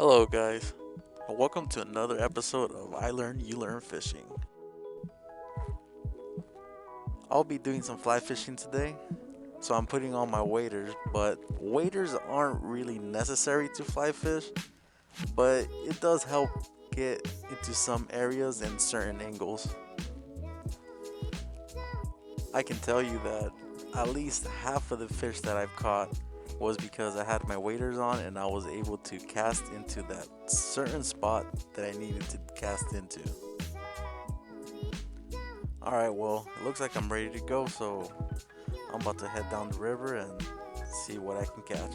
Hello, guys, and welcome to another episode of I Learn You Learn Fishing. I'll be doing some fly fishing today, so I'm putting on my waders, but waders aren't really necessary to fly fish, but it does help get into some areas and certain angles. I can tell you that at least half of the fish that I've caught was because I had my waders on and I was able to cast into that certain spot that I needed to cast into. Alright, well, it looks like I'm ready to go, so I'm about to head down the river and see what I can catch.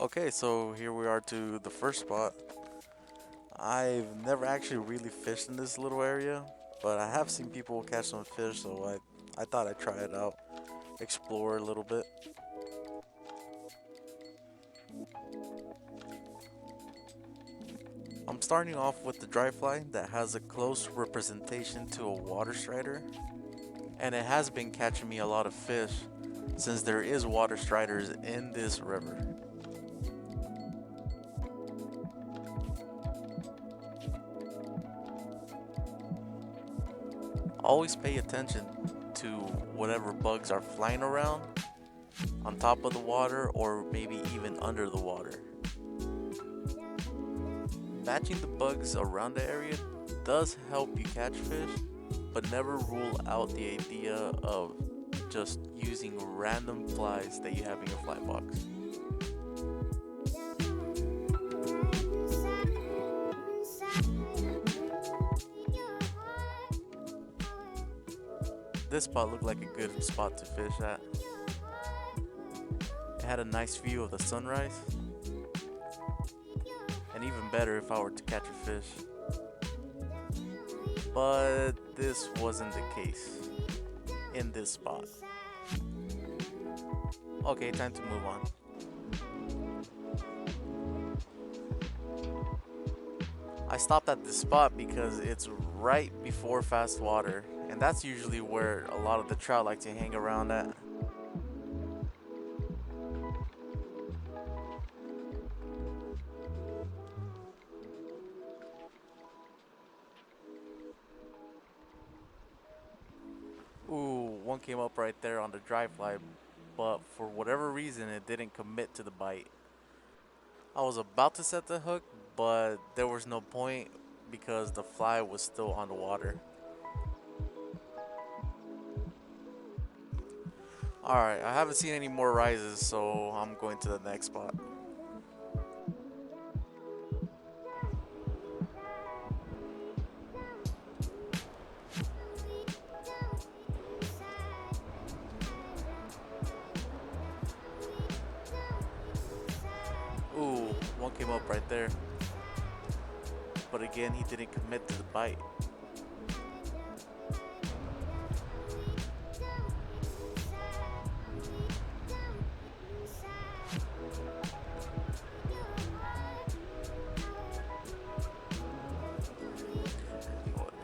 Okay, so here we are to the first spot. I've never actually really fished in this little area, but I have seen people catch some fish, so I thought I'd try it out, explore a little bit. I'm starting off with the dry fly that has a close representation to a water strider, and it has been catching me a lot of fish since there is water striders in this river. Always pay attention to whatever bugs are flying around on top of the water or maybe even under the water. Matching the bugs around the area does help you catch fish, but never rule out the idea of just using random flies that you have in your fly box. This spot looked like a good spot to fish at. It had a nice view of the sunrise, and even better if I were to catch a fish. But this wasn't the case in this spot. Okay, time to move on. I stopped at this spot because it's right before fast water, and that's usually where a lot of the trout like to hang around at. Ooh, one came up right there on the dry fly, but for whatever reason it didn't commit to the bite. I was about to set the hook, but there was no point because the fly was still on the water. Alright, I haven't seen any more rises, so I'm going to the next spot. Ooh, one came up right there. But again, he didn't commit to the bite.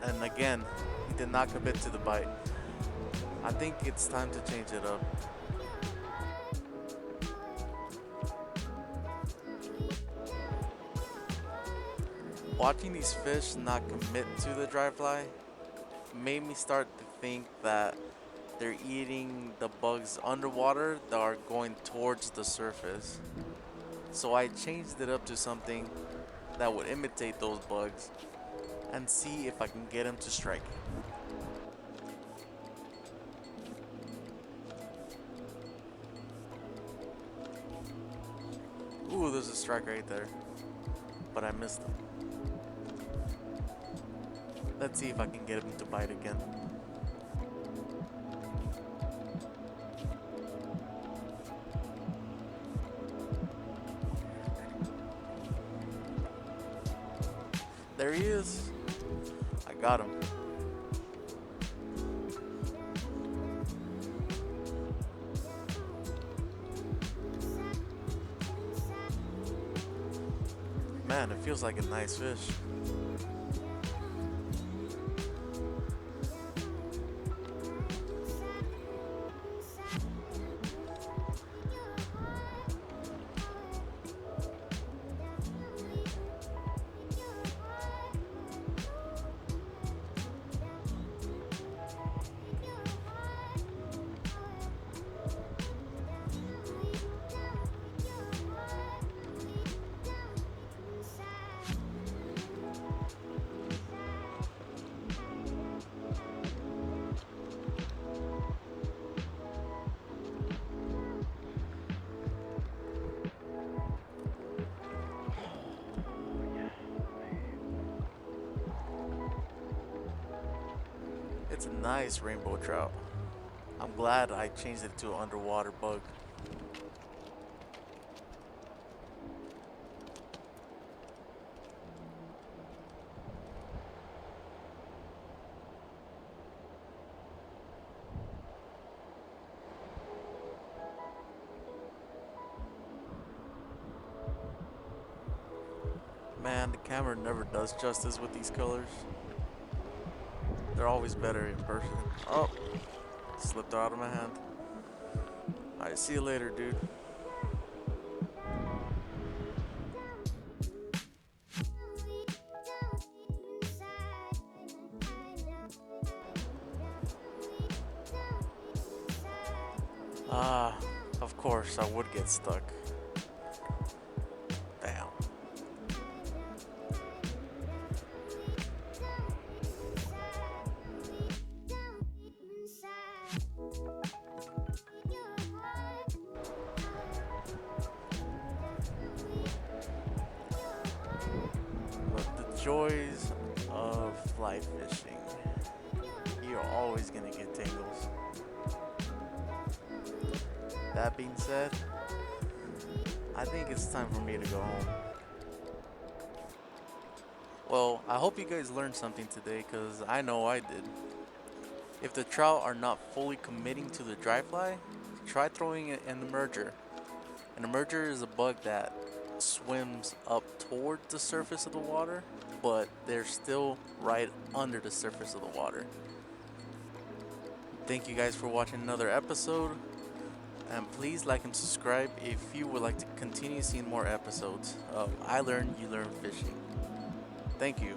And again, he did not commit to the bite. I think it's time to change it up. Watching these fish not commit to the dry fly made me start to think that they're eating the bugs underwater that are going towards the surface. So I changed it up to something that would imitate those bugs and see if I can get him to strike. Ooh, there's a strike right there, but I missed him. Let's see if I can get him to bite again. There he is. I got him. Man, it feels like a nice fish. It's a nice rainbow trout. I'm glad I changed it to an underwater bug. Man, the camera never does justice with these colors. They're always better in person. Oh, slipped out of my hand. Alright, see you later, dude. Ah, of course, I would get stuck. Damn. But the joys of fly fishing. You're always gonna get tingles. That being said, I think it's time for me to go home. Well, I hope you guys learned something today, because I know I did. If the trout are not fully committing to the dry fly, try throwing it in the merger. An emerger is a bug that swims up toward the surface of the water, but they're still right under the surface of the water. Thank you guys for watching another episode, and please like and subscribe if you would like to continue seeing more episodes of I Learn, You Learn Fishing. Thank you.